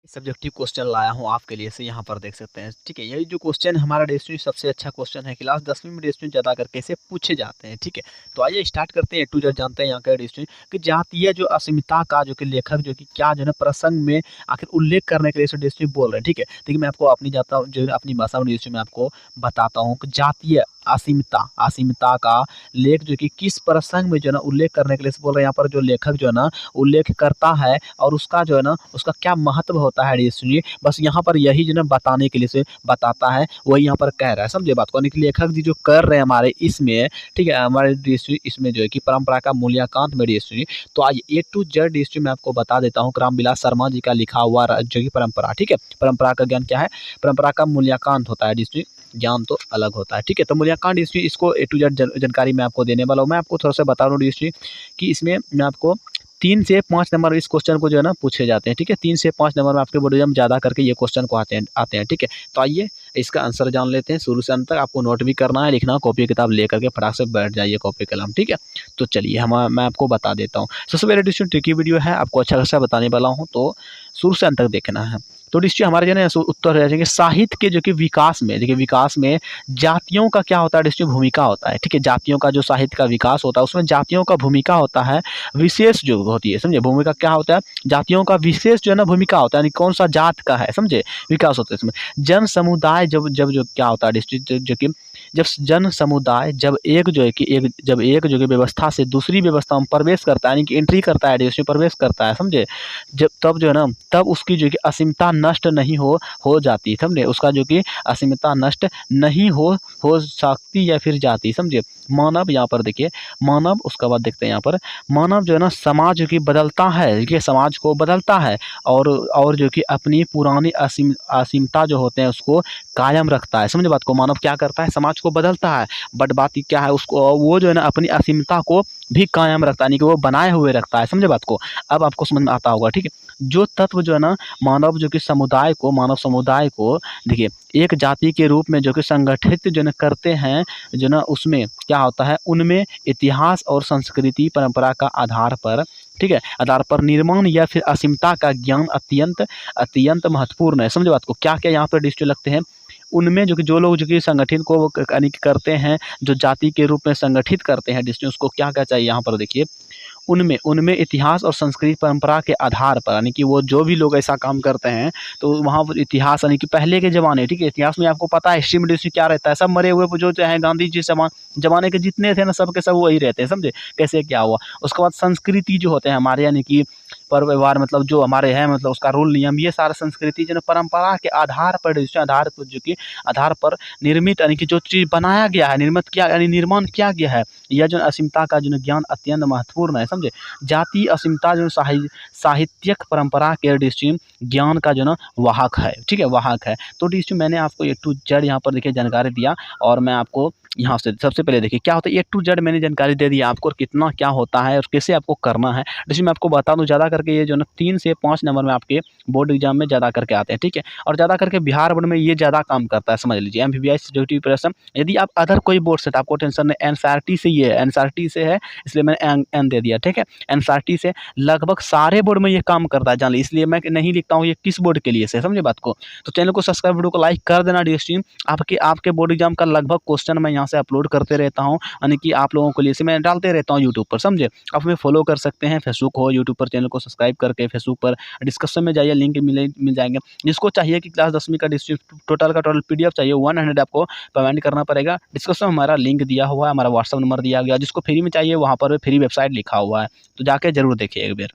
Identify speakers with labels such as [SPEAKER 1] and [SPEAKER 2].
[SPEAKER 1] Subjective question लाया हूँ आपके लिए से यहाँ पर देख सकते हैं। ठीक है, यही जो क्वेश्चन हमारा डेस्टिनी सबसे अच्छा क्वेश्चन है, क्लास 10वीं में डेस्टिनी ज़्यादा करके इसे पूछे जाते हैं। ठीक है, तो आइए स्टार्ट करते हैं। ए टू जेड जानते हैं यहाँ का डेस्टिनी कि जातीय जो अस्मिता का जो कि लेखक जो कि क्या जो है ना प्रसंग में आखिर उल्लेख करने के लिए इसे डेस्टिनी बोल रहे हैं। ठीक है, देखिए मैं आपको अपनी जाता जो है अपनी भाषा में डेस्टिनी में आपको बताता हूँ कि जातीय असीमता असीमता का लेख जो कि किस प्रसंग में जो है ना उल्लेख करने के लिए इसे बोल रहे हैं। यहाँ पर जो लेखक जो है ना उल्लेख करता है और उसका जो है ना उसका क्या महत्व होता है, ये सुनिए। बस यहाँ पर यही जो है ना बताने के लिए से बताता है, वही यहाँ पर कह रहा है। समझे बात को, यानी कि लेखक जी जो कर रहे हैं हमारे इसमें, ठीक है, हमारे हिस्ट्री इसमें जो है कि परंपरा का मूल्यांकन में हिस्ट्री। तो आज ए टू जेड हिस्ट्री में आपको बता देता हूँ रामविलास शर्मा जी का लिखा हुआ जो कि परंपरा। ठीक है, परंपरा का ज्ञान क्या है, परंपरा का मूल्यांकन होता है हिस्ट्री, ज्ञान तो अलग होता है। ठीक है, तो मूल्यांकन हिस्ट्री इसको ए टू जेड जानकारी मैं आपको देने वाला हूँ। मैं आपको थोड़ा सा बता दूँ हिस्ट्री कि इसमें मैं आपको 3 से 5 नंबर इस क्वेश्चन को जो है ना पूछे जाते हैं। ठीक है, 3 से 5 नंबर में आपके बोर्ड एग्जाम ज़्यादा करके ये क्वेश्चन को आते हैं। ठीक है, तो आइए इसका आंसर जान लेते हैं। शुरू से अंत तक आपको नोट भी करना है, लिखना, कॉपी किताब लेकर के फटाक से बैठ जाइए कॉपी कलम। ठीक है, तो चलिए मैं आपको बता देता हूँ। सबसे पहले डिस्ट्रिक्ट ट्रिकी वीडियो है, आपको अच्छा खासा बताने वाला हूँ, तो शुरू से अंत तक देखना है। तो डिस्ट्रिक्ट हमारे जो है ना उत्तर रह जाएंगे साहित्य के जो कि विकास में, देखिए विकास में जातियों का क्या होता है, डिस्ट्रिक्ट भूमिका होता है। ठीक है, जातियों का जो साहित्य का विकास होता है उसमें जातियों का भूमिका होता है विशेष जो होती है। समझे, भूमिका क्या होता है, जातियों का विशेष जो है ना भूमिका होता है, यानी कौन सा जात का है, समझे, विकास होता है इसमें। जन समुदाय जब जब जो क्या होता है डिस्ट्रिक्ट जो कि जब जन समुदाय जब एक जो है कि जब एक जो कि व्यवस्था से दूसरी व्यवस्था में प्रवेश करता है, यानी कि एंट्री करता है, देश में प्रवेश करता है, समझे, जब तब जो है ना तब उसकी जो कि असीमता नष्ट नहीं हो जाती, समझे, उसका जो कि असीमता नष्ट नहीं हो सकती या फिर जाती, समझे। मानव, यहाँ पर देखिए मानव, उसके बाद देखते हैं यहाँ पर मानव जो है ना समाज जो कि बदलता है, देखिए समाज को बदलता है और जो कि अपनी पुरानी असीमता जो होते हैं उसको कायम रखता है। समझे बात को, मानव क्या करता है, समाज को बदलता है, बट बात क्या है, उसको वो जो है ना अपनी असीमता को भी कायम रखता है, यानी कि वो बनाए हुए रखता है। समझे बात को, अब आपको समझ में आता होगा। ठीक है, जो तत्व जो है ना मानव जो कि समुदाय को, मानव समुदाय को देखिए एक जाति के रूप में जो कि संगठित जो है करते हैं, जो ना उसमें क्या होता है, उनमें इतिहास और संस्कृति परंपरा का आधार पर, ठीक है, आधार पर निर्माण या फिर असीमता का ज्ञान अत्यंत अत्यंत महत्वपूर्ण है। समझे बात को, क्या क्या यहाँ पर डिस्ट्रिक्ट लगते हैं, उनमें जो कि जो लोग जो कि संगठन को यानी कि करते हैं, जो जाति के रूप में संगठित करते हैं डिस्ट्रिक्ट, उसको क्या क्या चाहिए यहाँ पर देखिए, उनमें उनमें इतिहास और संस्कृति परंपरा के आधार पर, यानी कि वो जो भी लोग ऐसा काम करते हैं तो वहाँ पर इतिहास, यानी कि पहले के ज़माने, ठीक है, इतिहास में आपको पता है हिस्ट्री में डिस्ट्री क्या रहता है, सब मरे हुए जो चाहे गांधी जी जमाने के जितने थे ना सब के सब वही रहते हैं। समझे कैसे क्या हुआ। उसके बाद संस्कृति जो होते हैं हमारे, यानी कि पर्व व्यवहार, मतलब जो हमारे हैं, मतलब उसका रूल नियम, ये सारा संस्कृति जो है परंपरा के आधार पर, आधार पर जो कि आधार पर निर्मित, यानी कि जो चीज़ बनाया गया है, निर्मित किया यानी निर्माण किया गया है, यह जो असीमता का जो ज्ञान अत्यंत महत्वपूर्ण है। समझे, जाति असीमता जो साहित्यिक परंपरा के डिस्ट्रीम ज्ञान का जो ना वाहक है। ठीक है, वाहक है। तो डिस्ट्रीम मैंने आपको ए टू जेड यहाँ पर देखिए जानकारी दिया, और मैं आपको यहाँ से सबसे पहले देखिए क्या होता है, ए टू जेड मैंने जानकारी दे दी आपको, और कितना क्या होता है और कैसे आपको करना है। जैसे मैं आपको बता दूं, ज़्यादा करके ये जो ना 3 से 5 नंबर में आपके बोर्ड एग्जाम में ज़्यादा करके आते हैं। ठीक है, और ज़्यादा करके बिहार बोर्ड में ये ज़्यादा काम करता है, समझ लीजिए। एमपीबीएस सिक्योरिटी प्रिपरेशन, यदि आप अदर कोई बोर्ड से, तो आपको टेंशन नहीं, एनसीईआरटी से, ये एनसीईआरटी से है इसलिए मैंने एन दे दिया। ठीक है, एनसीईआरटी से लगभग सारे बोर्ड में ये काम करता है, जान लीजिए, इसलिए मैं नहीं लिखता हूँ ये किस बोर्ड के लिए से। समझे बात को, तो चैनल को सब्सक्राइब, वीडियो को लाइक कर देना। डिस्ट्रीम आपके बोर्ड एग्जाम का लगभग क्वेश्चन मैं यहाँ से अपलोड करते रहता हूँ, यानी कि आप लोगों के लिए से मैं डालते रहता हूँ यूट्यूब पर। समझे, आप हमें फॉलो कर सकते हैं, फेसबुक हो, यूट्यूब पर चैनल को सब्सक्राइब करके फेसबुक पर डिस्क्रिप्शन में जाइए, लिंक मिल जाएंगे। जिसको चाहिए कि क्लास 10वीं का डिस्ट्रिक्ट टोटल का टोटल पीडीएफ चाहिए, 100 आपको पेमेंट करना पड़ेगा। डिस्क्रिप्शन में हमारा लिंक दिया हुआ है, हमारा व्हाट्सअप नंबर दिया गया, जिसको फ्री में चाहिए वहाँ पर फ्री वेबसाइट लिखा हुआ है, तो जाके जरूर देखिए एक बार।